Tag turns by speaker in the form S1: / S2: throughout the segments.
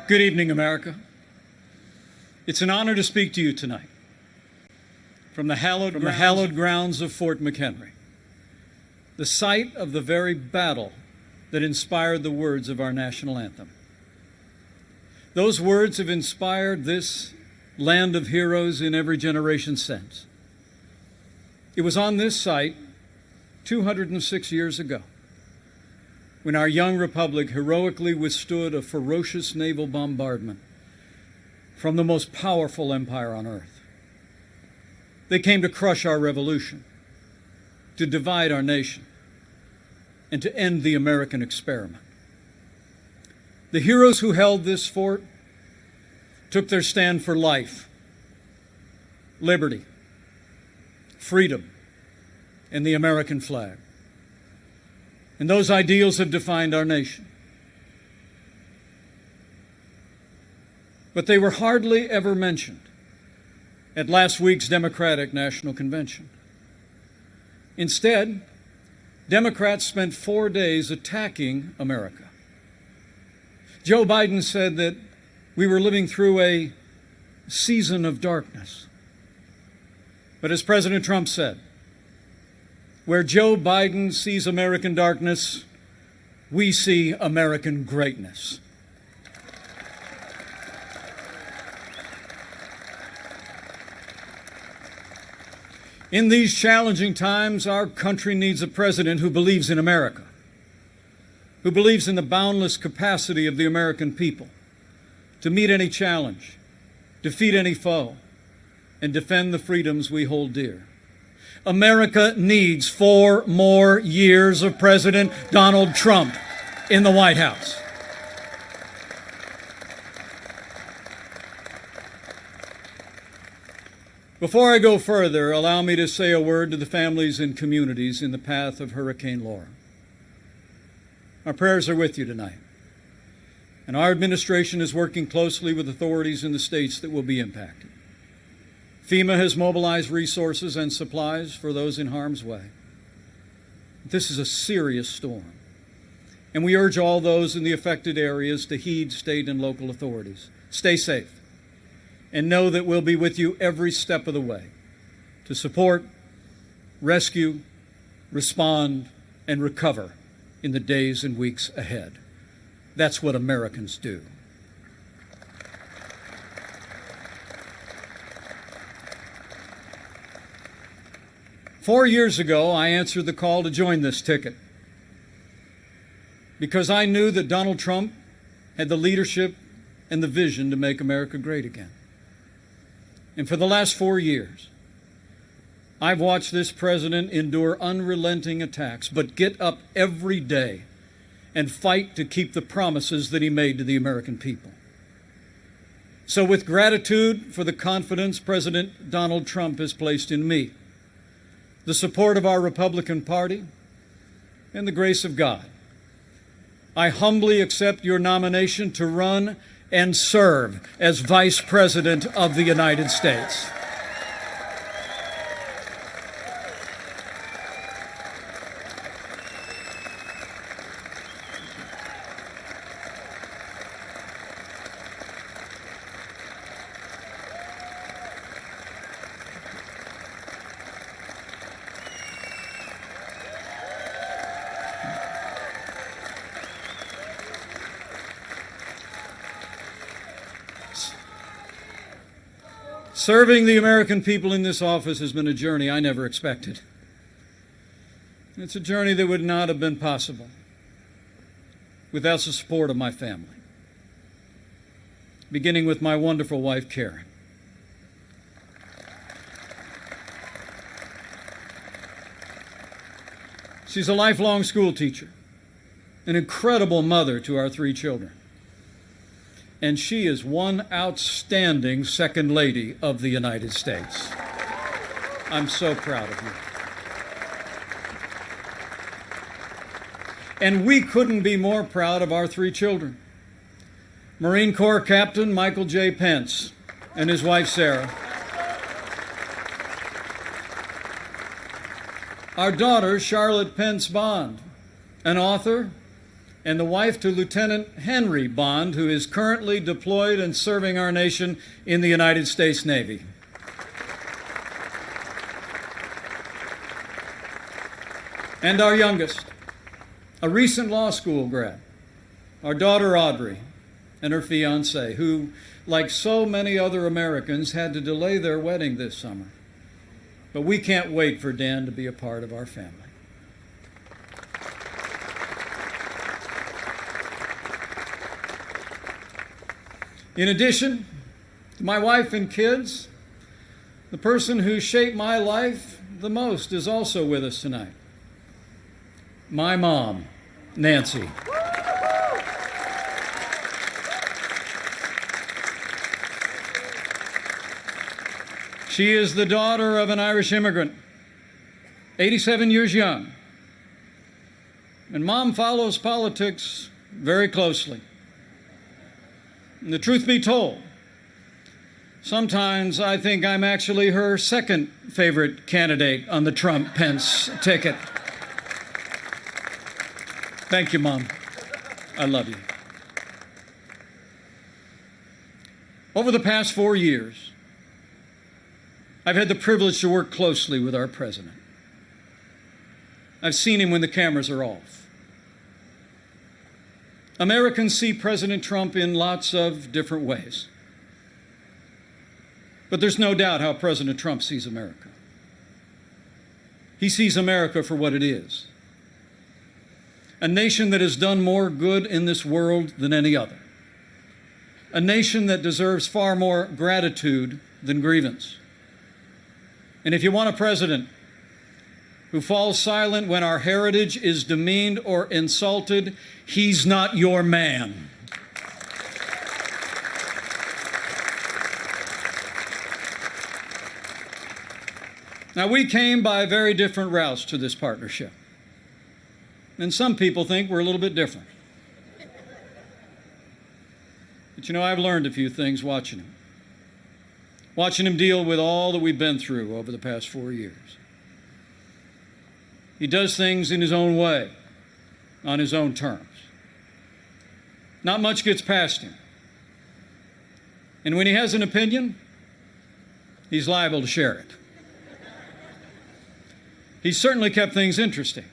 S1: Good evening, America. It's an honor to speak to you tonight from the hallowed grounds of Fort McHenry, the site of the very battle that inspired the words of our national anthem. Those words have inspired this land of heroes in every generation since. It was on this site 206 years ago when our young republic heroically withstood a ferocious naval bombardment from the most powerful empire on earth. They came to crush our revolution, to divide our nation, and to end the American experiment. The heroes who held this fort took their stand for life, liberty, freedom, and the American flag. And those ideals have defined our nation. But they were hardly ever mentioned at last week's Democratic National Convention. Instead, Democrats spent 4 days attacking America. Joe Biden said that we were living through a season of darkness. But as President Trump said, where Joe Biden sees American darkness, we see American greatness. In these challenging times, our country needs a president who believes in America, who believes in the boundless capacity of the American people to meet any challenge, defeat any foe, and defend the freedoms we hold dear. America needs 4 more years of President Donald Trump in the White House. Before I go further, allow me to say a word to the families and communities in the path of Hurricane Laura. Our prayers are with you tonight, and our administration is working closely with authorities in the states that will be impacted. FEMA has mobilized resources and supplies for those in harm's way. This is a serious storm, and we urge all those in the affected areas to heed state and local authorities. Stay safe, and know that we'll be with you every step of the way to support, rescue, respond, and recover in the days and weeks ahead. That's what Americans do. Four years ago, I answered the call to join this ticket because I knew that Donald Trump had the leadership and the vision to make America great again. And for the last 4 years, I've watched this president endure unrelenting attacks, but get up every day and fight to keep the promises that he made to the American people. So with gratitude for the confidence President Donald Trump has placed in me, the support of our Republican Party, and the grace of God, I humbly accept your nomination to run and serve as Vice President of the United States. Serving the American people in this office has been a journey I never expected. It's a journey that would not have been possible without the support of my family, beginning with my wonderful wife, Karen. She's a lifelong school teacher, an incredible mother to our 3 children. And she is one outstanding Second Lady of the United States. I'm so proud of you. And we couldn't be more proud of our 3 children. Marine Corps Captain Michael J. Pence and his wife, Sarah. Our daughter, Charlotte Pence Bond, an author, and the wife to Lieutenant Henry Bond, who is currently deployed and serving our nation in the United States Navy. And our youngest, a recent law school grad, our daughter Audrey, and her fiancé, who, like so many other Americans, had to delay their wedding this summer. But we can't wait for Dan to be a part of our family. In addition to my wife and kids, the person who shaped my life the most is also with us tonight. My mom, Nancy. She is the daughter of an Irish immigrant, 87 years young. And Mom follows politics very closely. And the truth be told, sometimes I think I'm actually her second favorite candidate on the Trump-Pence ticket. Thank you, Mom. I love you. Over the past 4 years, I've had the privilege to work closely with our president. I've seen him when the cameras are off. Americans see President Trump in lots of different ways. But there's no doubt how President Trump sees America. He sees America for what it is. A nation that has done more good in this world than any other. A nation that deserves far more gratitude than grievance. And if you want a president who falls silent when our heritage is demeaned or insulted, he's not your man. Now, we came by very different routes to this partnership. And some people think we're a little bit different. But you know, I've learned a few things watching him. Watching him deal with all that we've been through over the past 4 years. He does things in his own way, on his own terms. Not much gets past him. And when he has an opinion, he's liable to share it. He's certainly kept things interesting.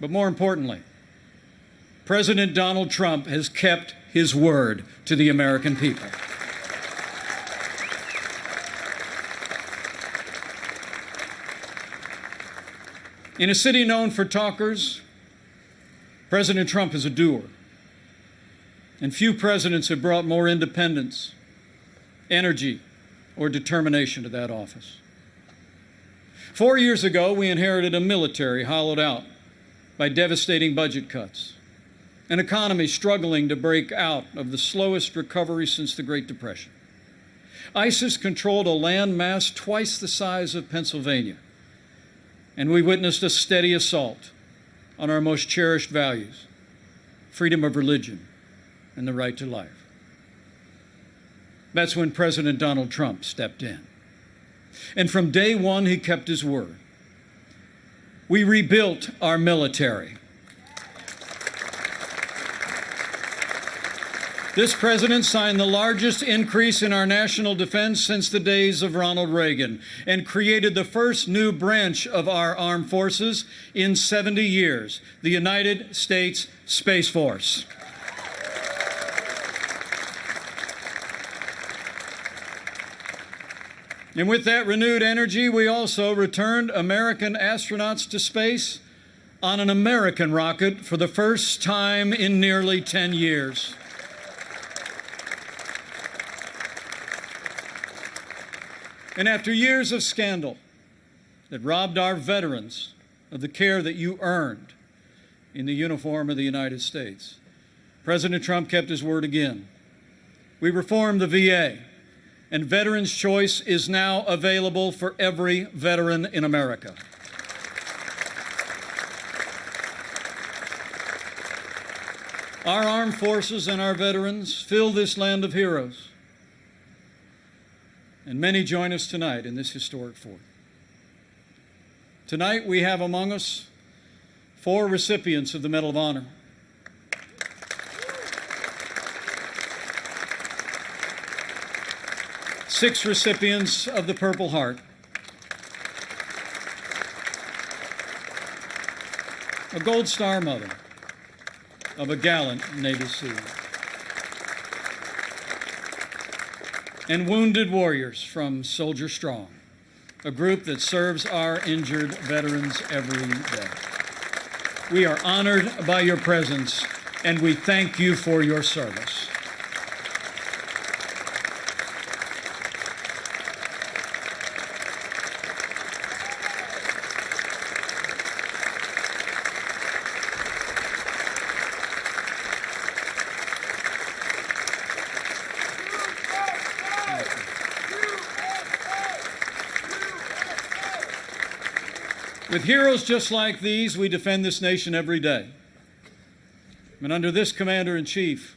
S1: But more importantly, President Donald Trump has kept his word to the American people. In a city known for talkers, President Trump is a doer. And few presidents have brought more independence, energy, or determination to that office. 4 years ago, we inherited a military hollowed out by devastating budget cuts, an economy struggling to break out of the slowest recovery since the Great Depression. ISIS controlled a land mass twice the size of Pennsylvania, and we witnessed a steady assault on our most cherished values, freedom of religion and the right to life. That's when President Donald Trump stepped in. And from day one, he kept his word. We rebuilt our military. This president signed the largest increase in our national defense since the days of Ronald Reagan and created the first new branch of our armed forces in 70 years, the United States Space Force. And with that renewed energy, we also returned American astronauts to space on an American rocket for the first time in nearly 10 years. And after years of scandal that robbed our veterans of the care that you earned in the uniform of the United States, President Trump kept his word again. We reformed the VA. And Veterans Choice is now available for every veteran in America. Our armed forces and our veterans fill this land of heroes. And many join us tonight in this historic fort. Tonight we have among us 4 recipients of the Medal of Honor. 6 recipients of the Purple Heart, a Gold Star mother of a gallant Navy SEAL, and wounded warriors from Soldier Strong, a group that serves our injured veterans every day. We are honored by your presence, and we thank you for your service. With heroes just like these, we defend this nation every day. And under this Commander-in-Chief,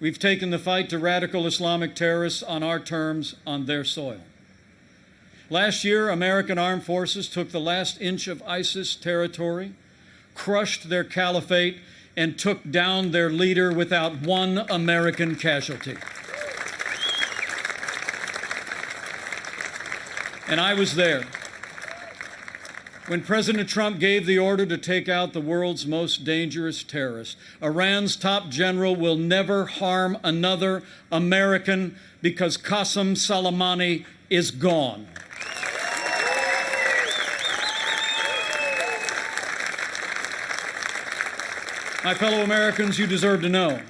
S1: we've taken the fight to radical Islamic terrorists on our terms, on their soil. Last year, American armed forces took the last inch of ISIS territory, crushed their caliphate, and took down their leader without one American casualty. And I was there when President Trump gave the order to take out the world's most dangerous terrorist. Iran's top general will never harm another American because Qasem Soleimani is gone. My fellow Americans, you deserve to know.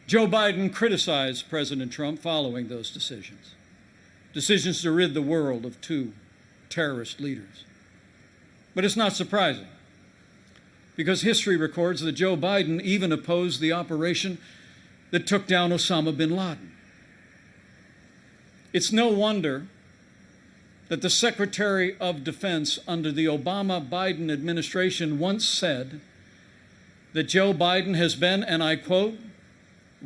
S1: Joe Biden criticized President Trump following those decisions. Decisions to rid the world of 2 terrorist leaders. But it's not surprising, because history records that Joe Biden even opposed the operation that took down Osama bin Laden. It's no wonder that the Secretary of Defense under the Obama-Biden administration once said that Joe Biden has been, and I quote,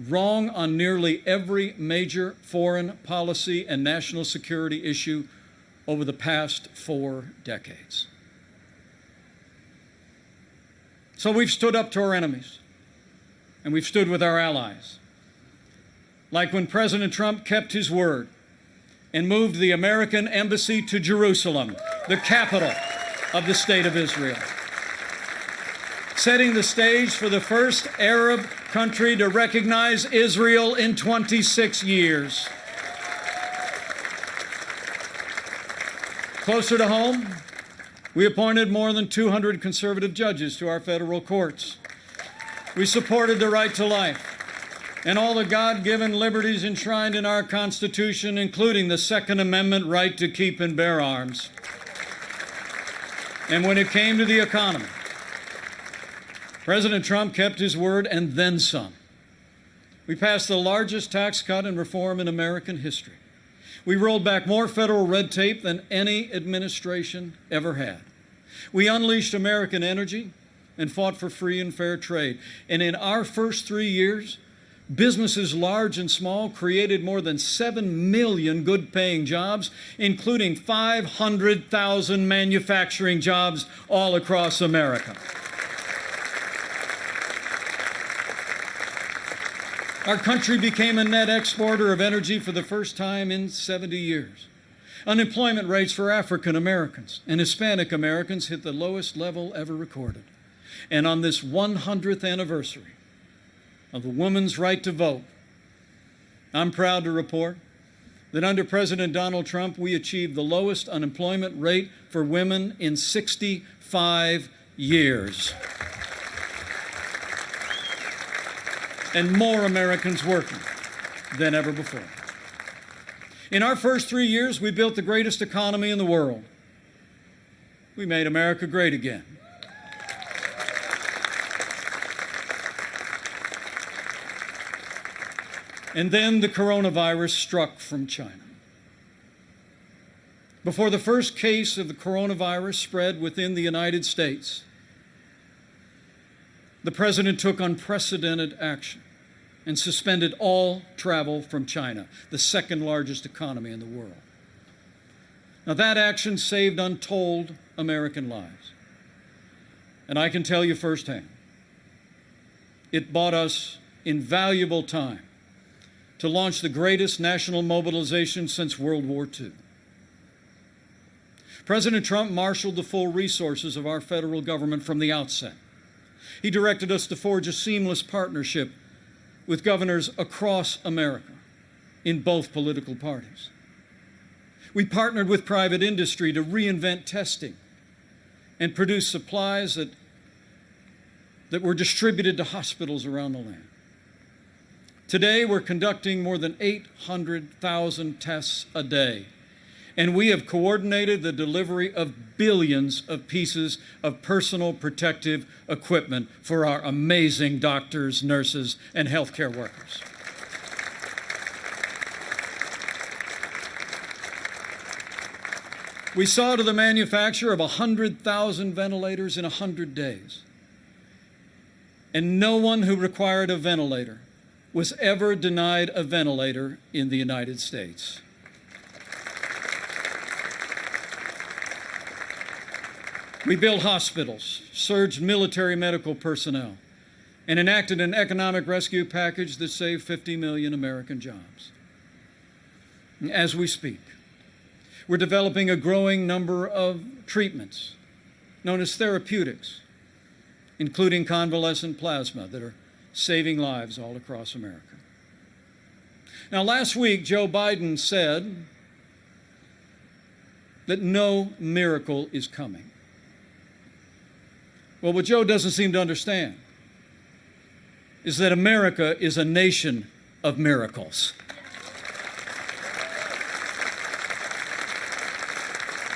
S1: wrong on nearly every major foreign policy and national security issue over the past 4 decades. So we've stood up to our enemies, and we've stood with our allies. Like when President Trump kept his word and moved the American embassy to Jerusalem, the capital of the State of Israel, setting the stage for the first Arab country to recognize Israel in 26 years. Closer to home, we appointed more than 200 conservative judges to our federal courts. We supported the right to life and all the God-given liberties enshrined in our Constitution, including the Second Amendment right to keep and bear arms. And when it came to the economy, President Trump kept his word and then some. We passed the largest tax cut and reform in American history. We rolled back more federal red tape than any administration ever had. We unleashed American energy and fought for free and fair trade. And in our first 3 years, businesses large and small created more than 7 million good-paying jobs, including 500,000 manufacturing jobs all across America. Our country became a net exporter of energy for the first time in 70 years. Unemployment rates for African Americans and Hispanic Americans hit the lowest level ever recorded. And on this 100th anniversary of the woman's right to vote, I'm proud to report that under President Donald Trump, we achieved the lowest unemployment rate for women in 65 years. And more Americans working than ever before. In our first 3 years, we built the greatest economy in the world. We made America great again. And then the coronavirus struck from China. Before the first case of the coronavirus spread within the United States, the President took unprecedented action and suspended all travel from China, the second largest economy in the world. Now, that action saved untold American lives. And I can tell you firsthand, it bought us invaluable time to launch the greatest national mobilization since World War II. President Trump marshaled the full resources of our federal government from the outset. He directed us to forge a seamless partnership with governors across America in both political parties. We partnered with private industry to reinvent testing and produce supplies that were distributed to hospitals around the land. Today, we're conducting more than 800,000 tests a day, and we have coordinated the delivery of billions of pieces of personal protective equipment for our amazing doctors, nurses, and healthcare workers. We saw to the manufacture of 100,000 ventilators in 100 days. And no one who required a ventilator was ever denied a ventilator in the United States. We built hospitals, surged military medical personnel, and enacted an economic rescue package that saved 50 million American jobs. As we speak, we're developing a growing number of treatments known as therapeutics, including convalescent plasma, that are saving lives all across America. Now, last week, Joe Biden said that no miracle is coming. Well, what Joe doesn't seem to understand is that America is a nation of miracles.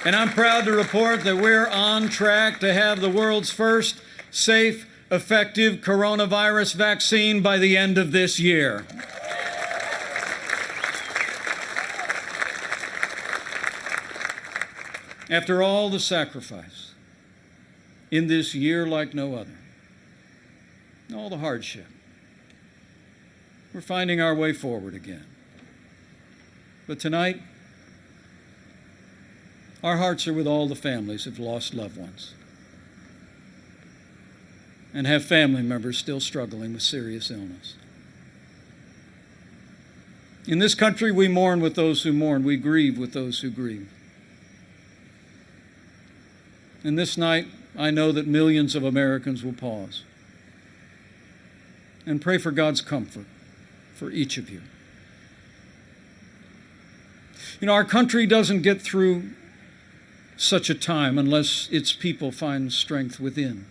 S1: And I'm proud to report that we're on track to have the world's first safe, effective coronavirus vaccine by the end of this year. After all the sacrifice in this year like no other, all the hardship, we're finding our way forward again. But tonight, our hearts are with all the families who've lost loved ones and have family members still struggling with serious illness. In this country, we mourn with those who mourn. We grieve with those who grieve. And this night, I know that millions of Americans will pause and pray for God's comfort for each of you. You know, our country doesn't get through such a time unless its people find strength within.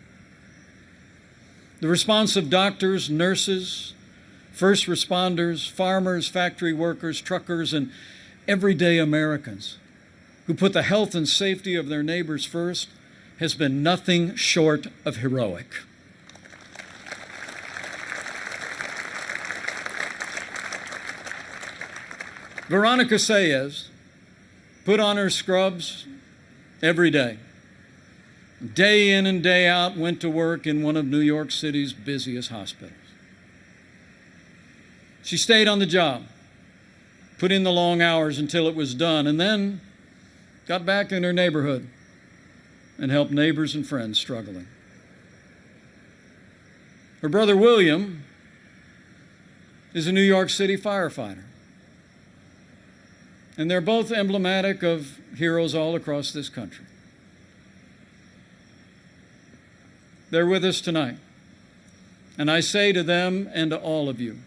S1: The response of doctors, nurses, first responders, farmers, factory workers, truckers, and everyday Americans who put the health and safety of their neighbors first has been nothing short of heroic. Veronica Sayez put on her scrubs every day. Day in and day out, went to work in one of New York City's busiest hospitals. She stayed on the job, put in the long hours until it was done, and then got back in her neighborhood and helped neighbors and friends struggling. Her brother William is a New York City firefighter. And they're both emblematic of heroes all across this country. They're with us tonight. And I say to them and to all of you,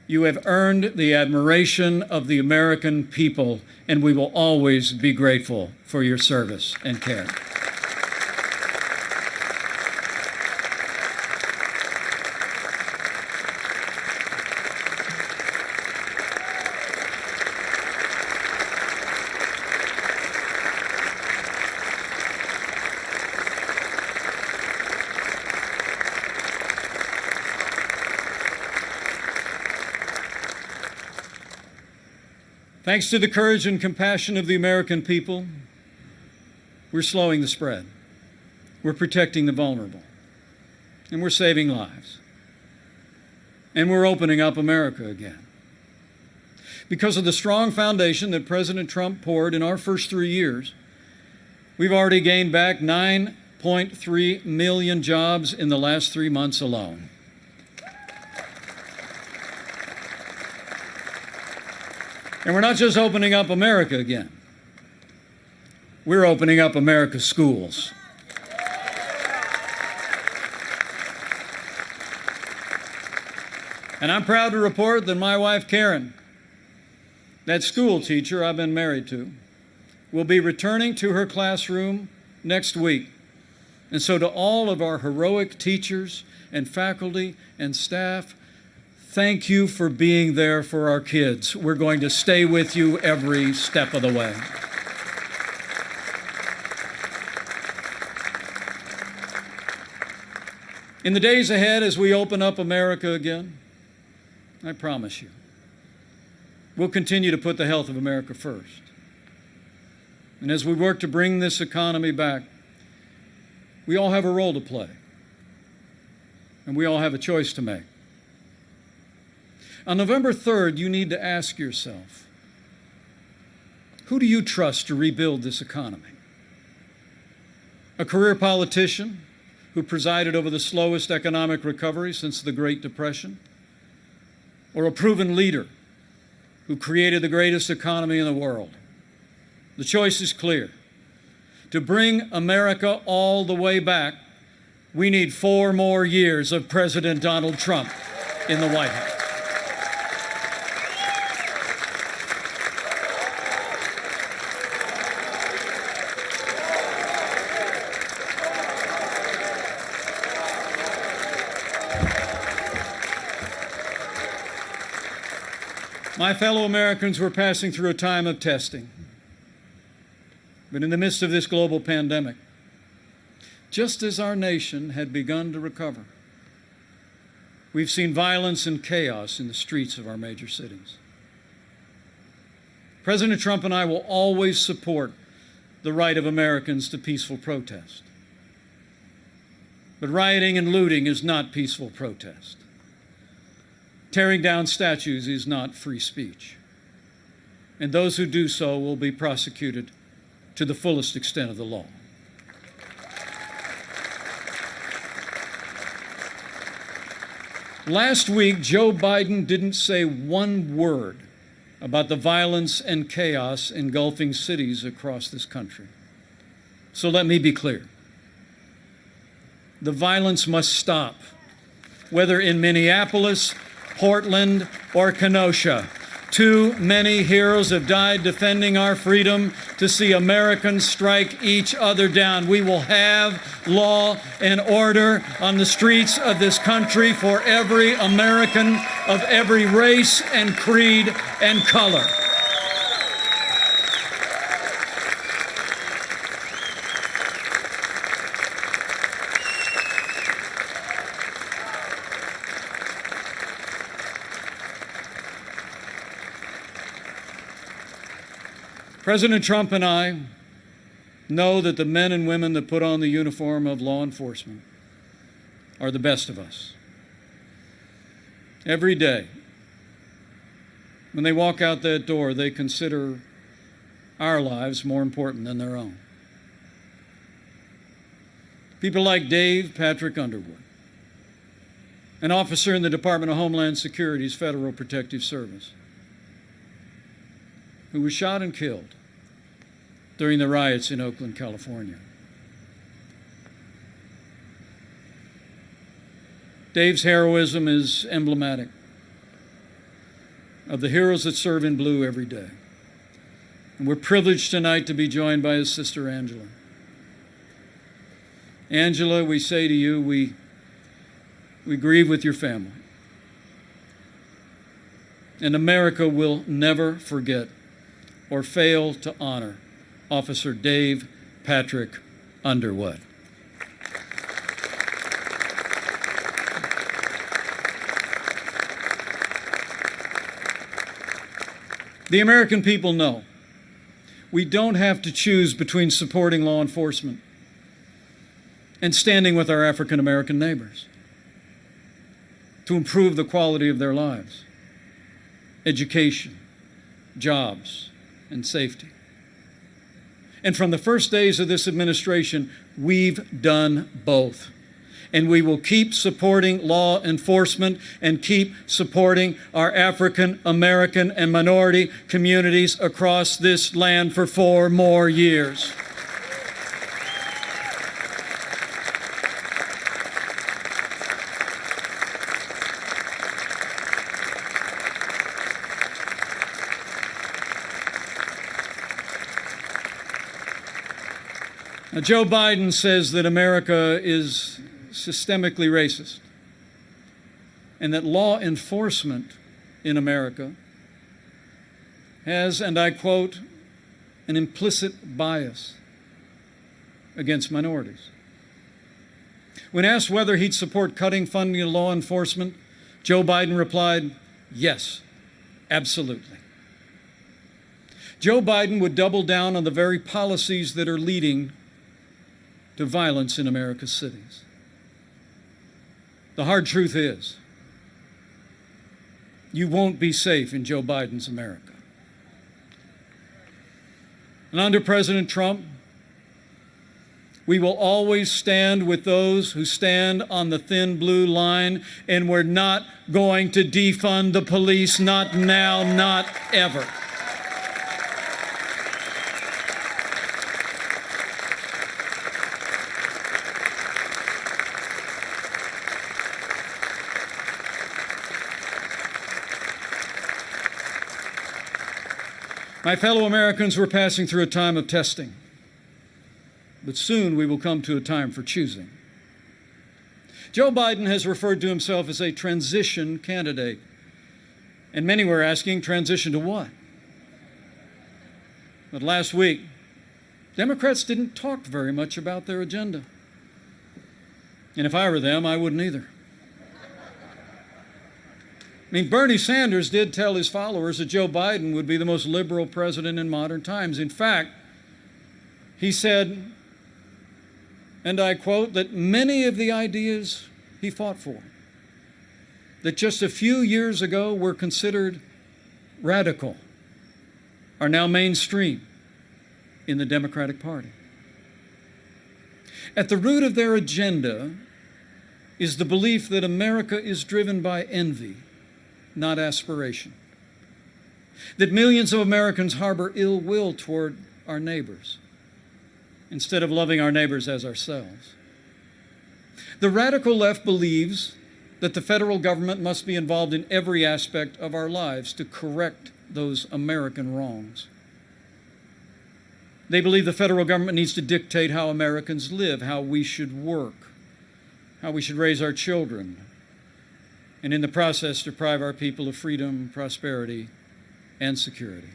S1: you have earned the admiration of the American people, and we will always be grateful for your service and care. Thanks to the courage and compassion of the American people, we're slowing the spread. We're protecting the vulnerable. And we're saving lives. And we're opening up America again. Because of the strong foundation that President Trump poured in our first 3 years, we've already gained back 9.3 million jobs in the last 3 months alone. And we're not just opening up America again. We're opening up America's schools. And I'm proud to report that my wife, Karen, that school teacher I've been married to, will be returning to her classroom next week. And so to all of our heroic teachers and faculty and staff, thank you for being there for our kids. We're going to stay with you every step of the way. In the days ahead, as we open up America again, I promise you, we'll continue to put the health of America first. And as we work to bring this economy back, we all have a role to play. And we all have a choice to make. On November 3rd, you need to ask yourself, who do you trust to rebuild this economy? A career politician who presided over the slowest economic recovery since the Great Depression? Or a proven leader who created the greatest economy in the world? The choice is clear. To bring America all the way back, we need 4 more years of President Donald Trump in the White House. My fellow Americans, we're passing through a time of testing. But in the midst of this global pandemic, just as our nation had begun to recover, we've seen violence and chaos in the streets of our major cities. President Trump and I will always support the right of Americans to peaceful protest. But rioting and looting is not peaceful protest. Tearing down statues is not free speech. And those who do so will be prosecuted to the fullest extent of the law. Last week, Joe Biden didn't say one word about the violence and chaos engulfing cities across this country. So let me be clear. The violence must stop, whether in Minneapolis, Portland, or Kenosha. Too many heroes have died defending our freedom to see Americans strike each other down. We will have law and order on the streets of this country for every American of every race and creed and color. President Trump and I know that the men and women that put on the uniform of law enforcement are the best of us. Every day, when they walk out that door, they consider our lives more important than their own. People like Dave Patrick Underwood, an officer in the Department of Homeland Security's Federal Protective Service, who was shot and killed during the riots in Oakland, California. Dave's heroism is emblematic of the heroes that serve in blue every day. And we're privileged tonight to be joined by his sister, Angela. Angela, we say to you, we grieve with your family. And America will never forget or fail to honor Officer Dave Patrick Underwood. The American people know we don't have to choose between supporting law enforcement and standing with our African American neighbors to improve the quality of their lives, education, jobs, and safety. And from the first days of this administration, we've done both. and we will keep supporting law enforcement and keep supporting our African American and minority communities across this land for 4 more years. Now, Joe Biden says that America is systemically racist and that law enforcement in America has, and I quote, an implicit bias against minorities. When asked whether he'd support cutting funding to law enforcement, Joe Biden replied, yes, absolutely. Joe Biden would double down on the very policies that are leading to violence in America's cities. The hard truth is, you won't be safe in Joe Biden's America. And under President Trump, we will always stand with those who stand on the thin blue line, and we're not going to defund the police, not now, not ever. My fellow Americans, we're passing through a time of testing, but soon we will come to a time for choosing. Joe Biden has referred to himself as a transition candidate, and many were asking, transition to what? But last week, Democrats didn't talk very much about their agenda. And if I were them, I wouldn't either. I mean, Bernie Sanders did tell his followers that Joe Biden would be the most liberal president in modern times. In fact, he said, and I quote, that many of the ideas he fought for, that just a few years ago were considered radical, are now mainstream in the Democratic Party. At the root of their agenda is the belief that America is driven by envy, not aspiration. That millions of Americans harbor ill will toward our neighbors instead of loving our neighbors as ourselves. The radical left believes that the federal government must be involved in every aspect of our lives to correct those American wrongs. They believe the federal government needs to dictate how Americans live, how we should work, how we should raise our children, and in the process deprive our people of freedom, prosperity, and security.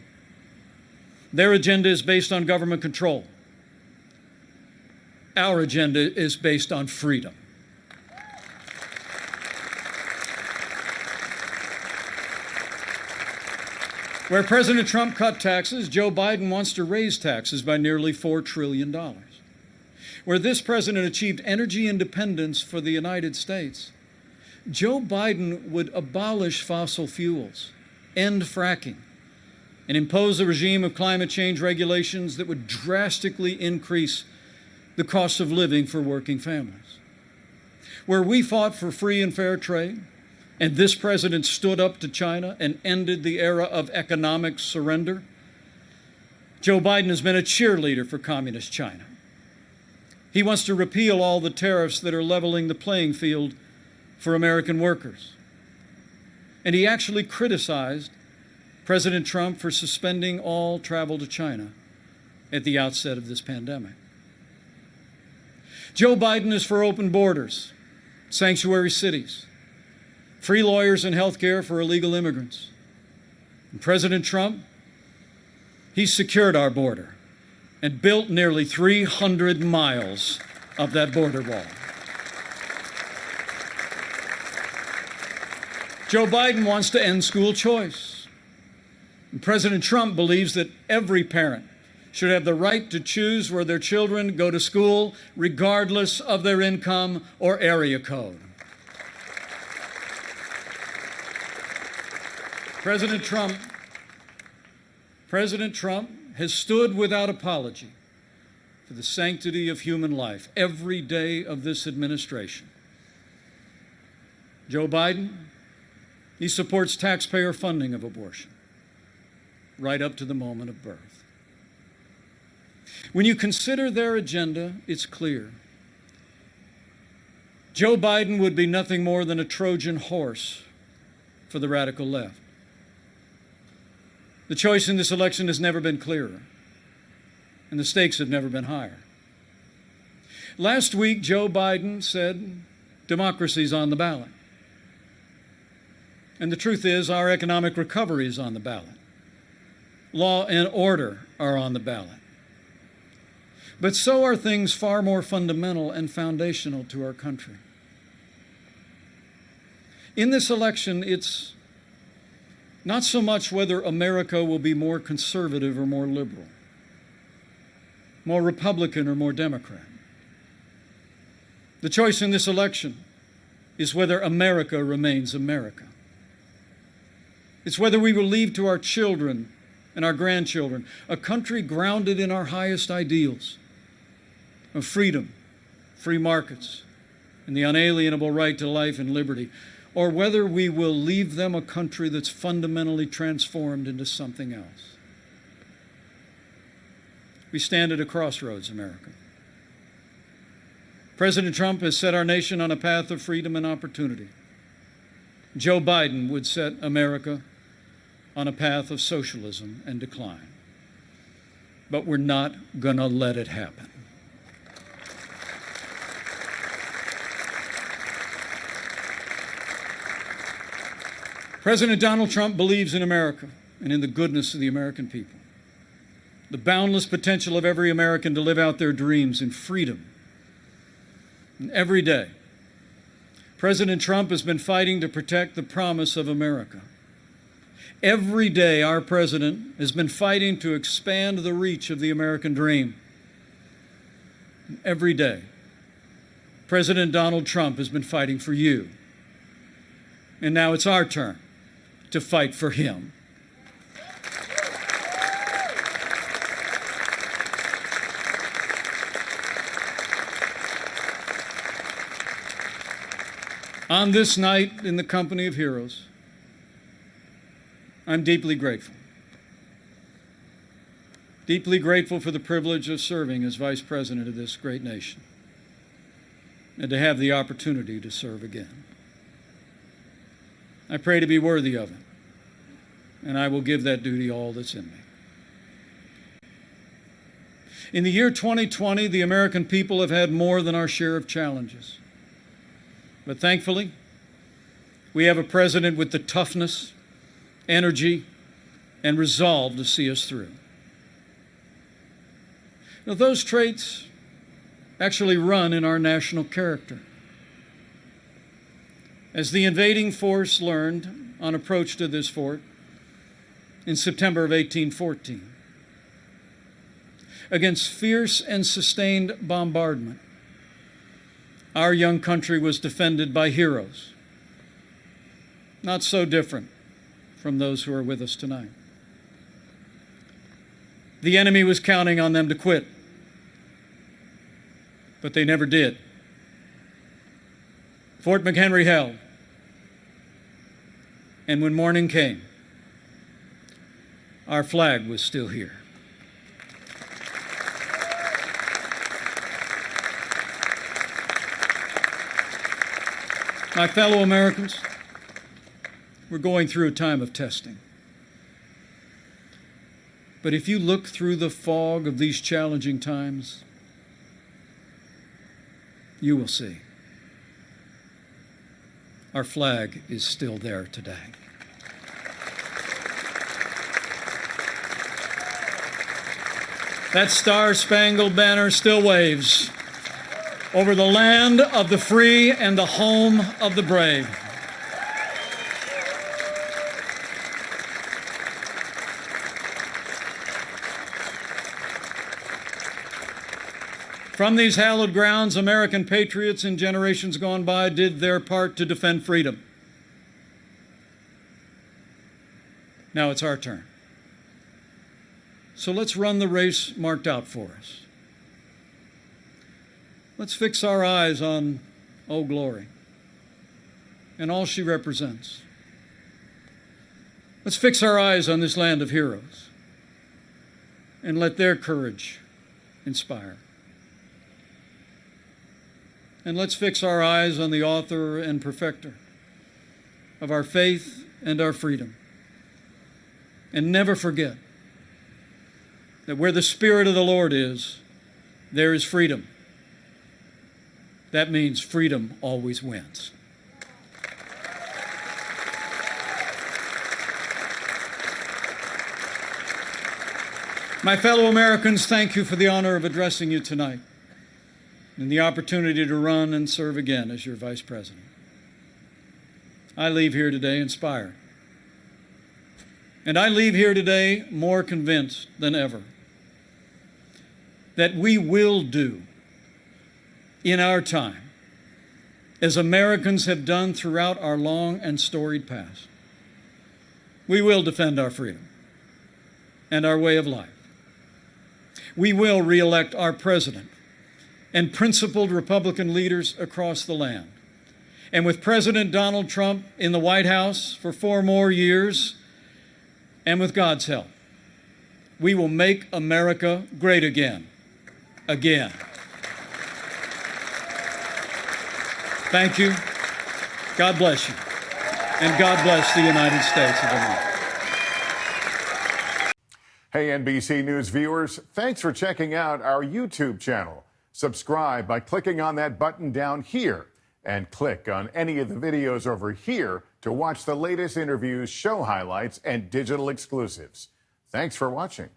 S1: Their agenda is based on government control. Our agenda is based on freedom. Where President Trump cut taxes, Joe Biden wants to raise taxes by nearly $4 trillion. Where this president achieved energy independence for the United States, Joe Biden would abolish fossil fuels, end fracking, and impose a regime of climate change regulations that would drastically increase the cost of living for working families. Where we fought for free and fair trade, and this president stood up to China and ended the era of economic surrender, Joe Biden has been a cheerleader for communist China. He wants to repeal all the tariffs that are leveling the playing field for American workers. And he actually criticized President Trump for suspending all travel to China at the outset of this pandemic. Joe Biden is for open borders, sanctuary cities, free lawyers and health care for illegal immigrants. And President Trump, he secured our border and built nearly 300 miles of that border wall. Joe Biden wants to end school choice. And President Trump believes that every parent should have the right to choose where their children go to school, regardless of their income or area code. President Trump has stood without apology for the sanctity of human life every day of this administration. Joe Biden, he supports taxpayer funding of abortion right up to the moment of birth. When you consider their agenda, it's clear. Joe Biden would be nothing more than a Trojan horse for the radical left. The choice in this election has never been clearer, and the stakes have never been higher. Last week, Joe Biden said democracy's on the ballot. And the truth is, our economic recovery is on the ballot. Law and order are on the ballot. But so are things far more fundamental and foundational to our country. In this election, it's not so much whether America will be more conservative or more liberal, more Republican or more Democrat. The choice in this election is whether America remains America. It's whether we will leave to our children and our grandchildren a country grounded in our highest ideals of freedom, free markets, and the unalienable right to life and liberty, or whether we will leave them a country that's fundamentally transformed into something else. We stand at a crossroads, America. President Trump has set our nation on a path of freedom and opportunity. Joe Biden would set America on a path of socialism and decline. But we're not going to let it happen. President Donald Trump believes in America and in the goodness of the American people, the boundless potential of every American to live out their dreams in freedom. And every day, President Trump has been fighting to protect the promise of America. Every day, our president has been fighting to expand the reach of the American dream. And every day, President Donald Trump has been fighting for you. And now it's our turn to fight for him. On this night, in the company of heroes, I'm deeply grateful. Deeply grateful for the privilege of serving as Vice President of this great nation and to have the opportunity to serve again. I pray to be worthy of it, and I will give that duty all that's in me. In the year 2020, the American people have had more than our share of challenges. But thankfully, we have a president with the toughness, energy, and resolve to see us through. Now, those traits actually run in our national character. As the invading force learned on approach to this fort in September of 1814, against fierce and sustained bombardment, our young country was defended by heroes, not so different from those who are with us tonight. The enemy was counting on them to quit, but they never did. Fort McHenry held, and when morning came, our flag was still here. My fellow Americans, we're going through a time of testing. But if you look through the fog of these challenging times, you will see our flag is still there today. That star-spangled banner still waves over the land of the free and the home of the brave. From these hallowed grounds, American patriots in generations gone by did their part to defend freedom. Now it's our turn. So let's run the race marked out for us. Let's fix our eyes on Old Glory and all she represents. Let's fix our eyes on this land of heroes and let their courage inspire. And let's fix our eyes on the author and perfecter of our faith and our freedom. And never forget that where the Spirit of the Lord is, there is freedom. That means freedom always wins. My fellow Americans, thank you for the honor of addressing you tonight and the opportunity to run and serve again as your Vice President. I leave here today inspired. And I leave here today more convinced than ever that we will do in our time as Americans have done throughout our long and storied past. We will defend our freedom and our way of life. We will re-elect our president and principled Republican leaders across the land. And with President Donald Trump in the White House for 4 more years, and with God's help, we will make America great again. Again. Thank you. God bless you. And God bless the United States of America.
S2: Hey, NBC News viewers, thanks for checking out our YouTube channel. Subscribe by clicking on that button down here and click on any of the videos over here to watch the latest interviews, show highlights, and digital exclusives. Thanks for watching.